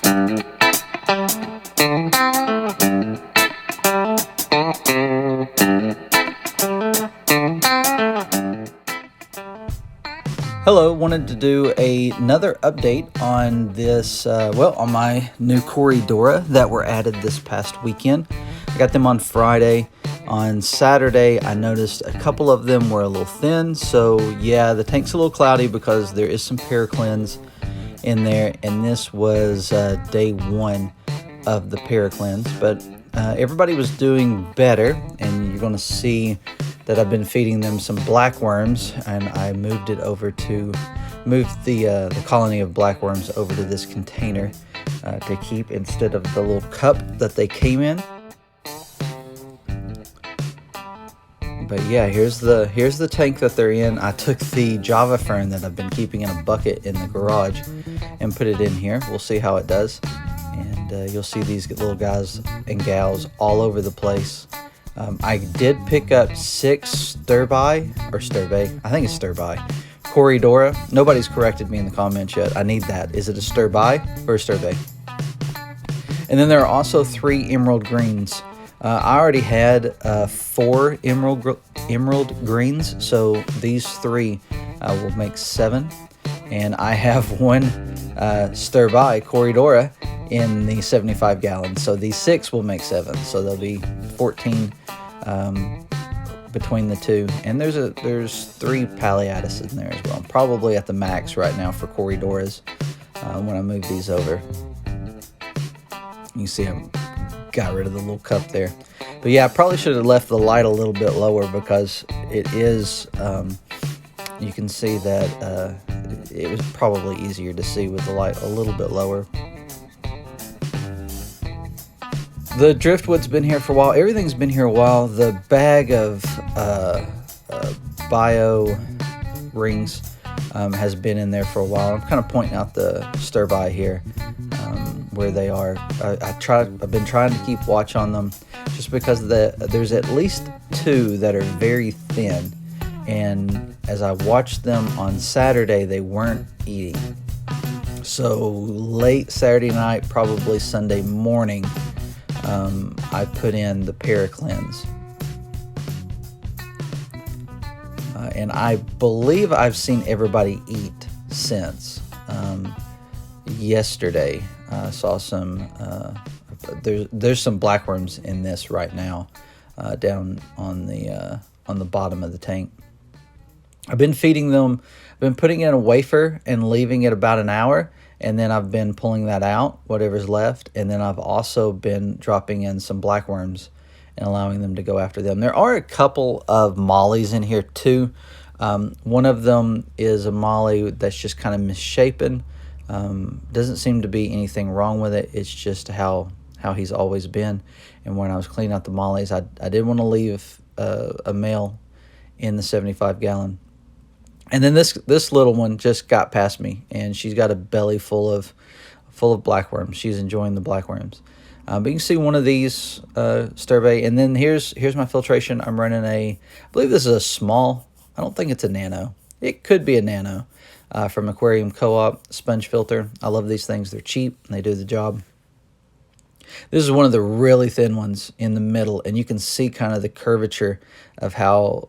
Hello, wanted to do another update on this, on my new Corydora that were added this past weekend. I got them on Friday. On Saturday, I noticed a couple of them were a little thin, so yeah, the tank's a little cloudy because there is some Paracleanse in there, and this was day one of the Paracleanse, but everybody was doing better, and you're going to see that I've been feeding them some black worms, and I moved the colony of black worms over to this container to keep instead of the little cup that they came in. But yeah, here's the tank that they're in. I took the Java fern that I've been keeping in a bucket in the garage and put it in here. We'll see how it does, and you'll see these little guys and gals all over the place. I did pick up 6 Sterbai, I think it's Sterbai, Corydora. Nobody's corrected me in the comments yet. I need that. Is it a Sterbai or a Sterbai? And then there are also 3 emerald greens. I already had 4 emerald greens, so these 3 will make 7. And I have 1 Sterbai, Corydora, in the 75 gallons. So these 6 will make 7. So there'll be 14 between the 2. And there's 3 Paleatus in there as well. I'm probably at the max right now for Corydoras when I move these over. You see I got rid of the little cup there. But yeah, I probably should have left the light a little bit lower because it is, you can see that it was probably easier to see with the light a little bit lower. The driftwood's been here for a while. Everything's been here a while. The bag of bio rings has been in there for a while. I'm kind of pointing out the Sterbai here where they are. I've been trying to keep watch on them just because there's at least 2 that are very thin. And as I watched them on Saturday, they weren't eating. So late Saturday night, probably Sunday morning, I put in the Paracleanse. And I believe I've seen everybody eat since. Yesterday, I saw some, there's some blackworms in this right now, down on the bottom of the tank. I've been feeding them, I've been putting in a wafer and leaving it about an hour, and then I've been pulling that out, whatever's left, and then I've also been dropping in some blackworms and allowing them to go after them. There are a couple of mollies in here too. One of them is a molly that's just kind of misshapen. Doesn't seem to be anything wrong with it. It's just how he's always been. And when I was cleaning out the mollies, I did want to leave a male in the 75 gallon. And then this little one just got past me, and she's got a belly full of blackworms. She's enjoying the blackworms. But you can see one of these Sterbai, and then here's my filtration. I'm running I believe this is a small. I don't think it's a nano. It could be a nano from Aquarium Co-op sponge filter. I love these things. They're cheap and they do the job. This is one of the really thin ones in the middle, and you can see kind of the curvature of how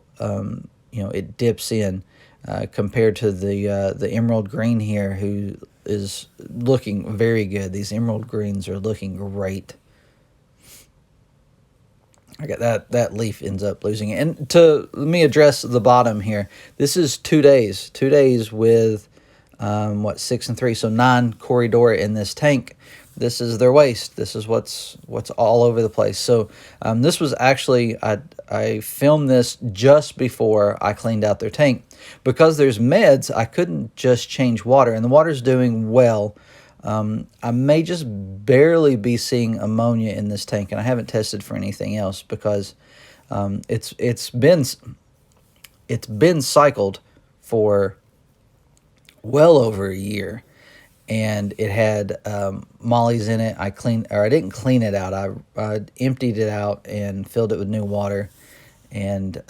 it dips in. Compared to the emerald green here, who is looking very good. These emerald greens are looking great. I got that leaf ends up losing it. And let me address the bottom here. This is 2 days. 2 days with 6 and 3, so 9 Corydora in this tank. This is their waste. This is what's all over the place. So this was actually, I filmed this just before I cleaned out their tank. Because there's meds, I couldn't just change water, and the water's doing well. I may just barely be seeing ammonia in this tank, and I haven't tested for anything else because it's been cycled for well over a year. And it had mollies in it. I didn't clean it out. I emptied it out and filled it with new water. And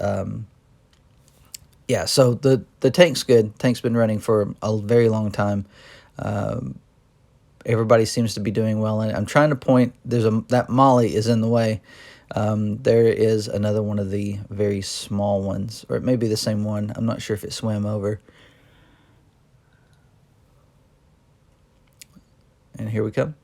yeah, so the tank's good. Tank's been running for a very long time. everybody seems to be doing well in it. I'm trying to point, that molly is in the way. There is another one of the very small ones, or it may be the same one. I'm not sure if it swam over. And here we come,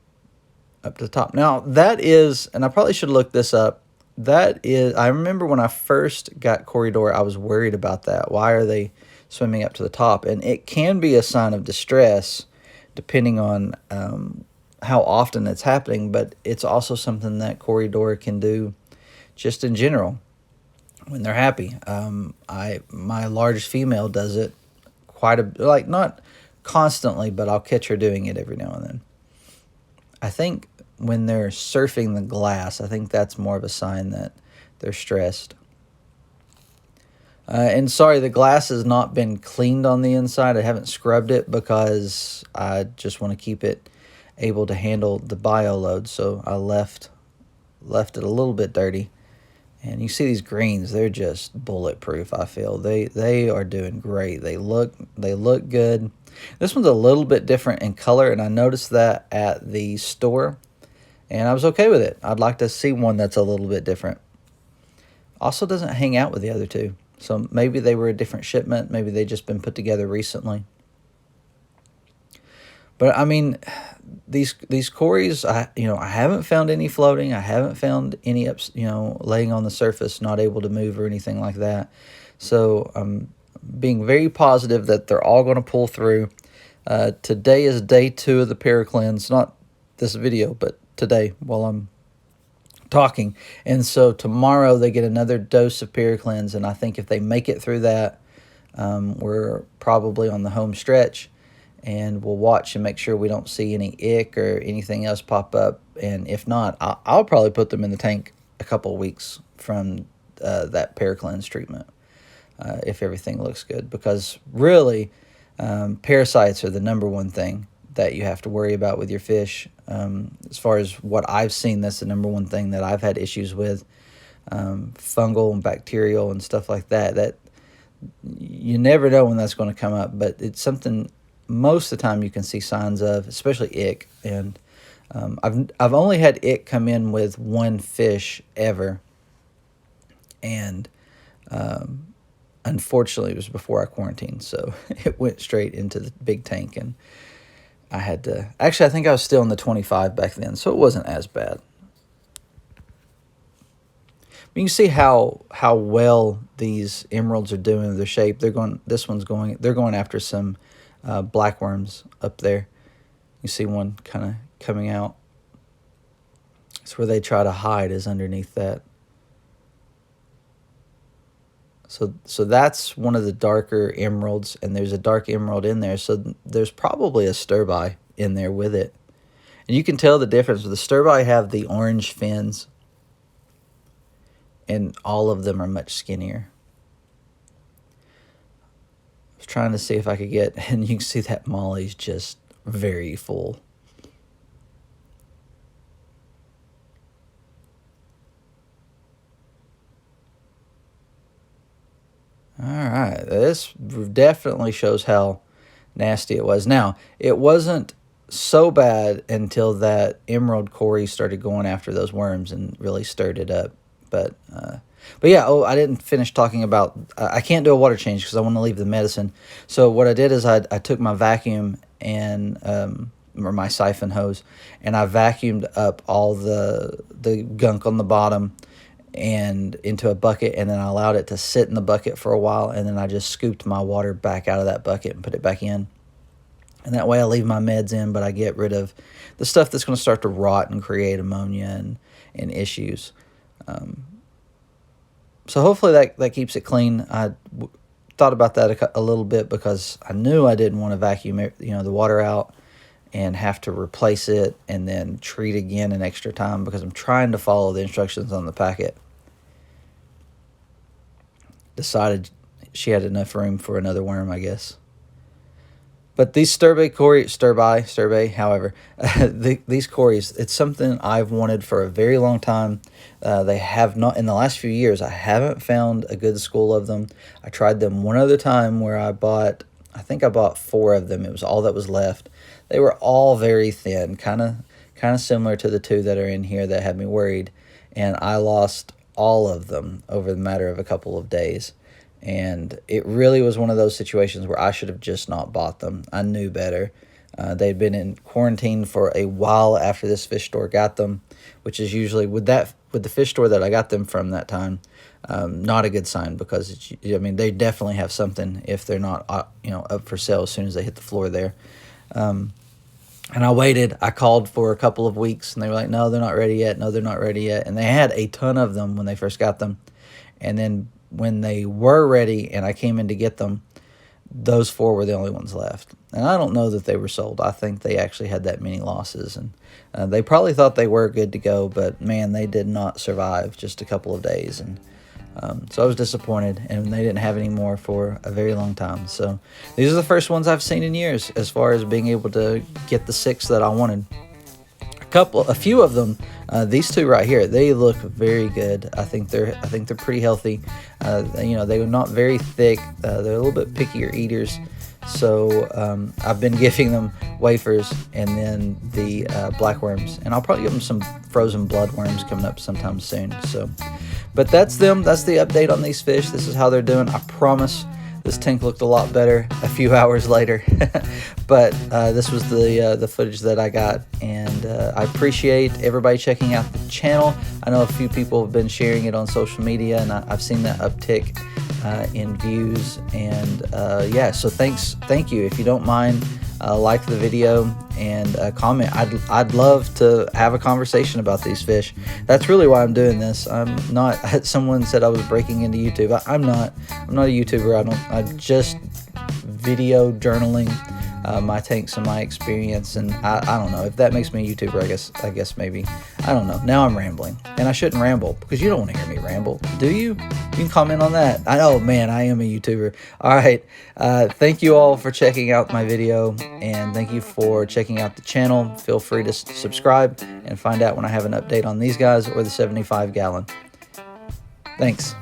up to the top. Now, that is, and I probably should look this up, that is, I remember when I first got Corydora, I was worried about that. Why are they swimming up to the top? And it can be a sign of distress, depending on how often it's happening, but it's also something that Corydora can do just in general when they're happy. My largest female does it like not constantly, but I'll catch her doing it every now and then. I think when they're surfing the glass, I think that's more of a sign that they're stressed. And sorry, the glass has not been cleaned on the inside. I haven't scrubbed it because I just want to keep it able to handle the bio load. So I left it a little bit dirty. And you see these greens, they're just bulletproof, I feel. They are doing great. They look good. This one's a little bit different in color, and I noticed that at the store, and I was okay with it. I'd like to see one that's a little bit different. Also doesn't hang out with the other two. So maybe they were a different shipment. Maybe they just been put together recently. But I mean, these cories, I haven't found any floating. I haven't found any laying on the surface, not able to move or anything like that. So I'm being very positive that they're all going to pull through. Today is day 2 of the Paracleanse, not this video, but today while I'm talking. And so tomorrow they get another dose of Paracleanse, and I think if they make it through that, we're probably on the home stretch. And we'll watch and make sure we don't see any ick or anything else pop up. And if not, I'll probably put them in the tank a couple of weeks from that Paracleanse treatment if everything looks good. Because really, parasites are the number 1 thing that you have to worry about with your fish. As far as what I've seen, that's the number 1 thing that I've had issues with. Fungal and bacterial and stuff like that. That you never know when that's going to come up, but it's something most of the time you can see signs of, especially ick. And I've only had ick come in with 1 fish ever, and unfortunately it was before I quarantined, so it went straight into the big tank, and I had to, actually I think I was still in the 25 back then, so it wasn't as bad. You can see how well these emeralds are doing in their shape. They're going after some black worms up there. You see one kind of coming out. It's where they try to hide, is underneath that. So that's one of the darker emeralds, and there's a dark emerald in there. So there's probably a Sterbai in there with it. And you can tell the difference. The Sterbai have the orange fins, and all of them are much skinnier. I was trying to see if I could get, and you can see that molly's just very full. All right, this definitely shows how nasty it was. Now, it wasn't so bad until that emerald cory started going after those worms and really stirred it up. But yeah, I didn't finish talking about, I can't do a water change because I want to leave the medicine. So what I did is I took my vacuum and, or my siphon hose, and I vacuumed up all the gunk on the bottom and into a bucket, and then I allowed it to sit in the bucket for a while, and then I just scooped my water back out of that bucket and put it back in. And that way I leave my meds in, but I get rid of the stuff that's going to start to rot and create ammonia and issues. So hopefully that keeps it clean. I thought about that a little bit because I knew I didn't want to vacuum the water out and have to replace it and then treat again an extra time, because I'm trying to follow the instructions on the packet. Decided she had enough room for another worm, I guess. But these Sterbai, however, these cories, it's something I've wanted for a very long time. They have not, in the last few years, I haven't found a good school of them. I tried them one other time where I think I bought 4 of them. It was all that was left. they were all very thin, kind of similar to the two that are in here that had me worried. And I lost all of them over the matter of a couple of days. And it really was one of those situations where I should have just not bought them. I knew better. They'd been in quarantine for a while after this fish store got them, which is usually with the fish store that I got them from that time, not a good sign, because they definitely have something if they're not up for sale as soon as they hit the floor there. And I waited. I called for a couple of weeks, and they were like, "No, they're not ready yet. No, they're not ready yet." And they had a ton of them when they first got them, and then when they were ready and I came in to get them, those 4 were the only ones left. And I don't know that they were sold. I think they actually had that many losses. And they probably thought they were good to go, but, man, they did not survive just a couple of days. And so I was disappointed, and they didn't have any more for a very long time. So these are the first ones I've seen in years as far as being able to get the 6 that I wanted. A few of them, these 2 right here, they look very good. I think they're pretty healthy. They were not very thick. They're a little bit pickier eaters. So I've been giving them wafers and then the blackworms, and I'll probably give them some frozen bloodworms coming up sometime soon. So, but that's them. That's the update on these fish. This is how they're doing. I promise. This tank looked a lot better a few hours later, but this was the footage that I got, and I appreciate everybody checking out the channel. I know a few people have been sharing it on social media, and I've seen that uptick in views, and yeah, so thank you. If you don't mind, like the video and comment. I'd love to have a conversation about these fish. That's really why I'm doing this. I'm not. Someone said I was breaking into YouTube. I'm not a YouTuber. I'm just video journaling my tanks and my experience, and I don't know if that makes me a YouTuber. I guess maybe. I don't know. Now I'm rambling, and I shouldn't ramble because you don't want to hear me ramble, do you? You can comment on that. I know, man, I am a YouTuber. All right. Thank you all for checking out my video, and thank you for checking out the channel. Feel free to subscribe and find out when I have an update on these guys or the 75 gallon. Thanks.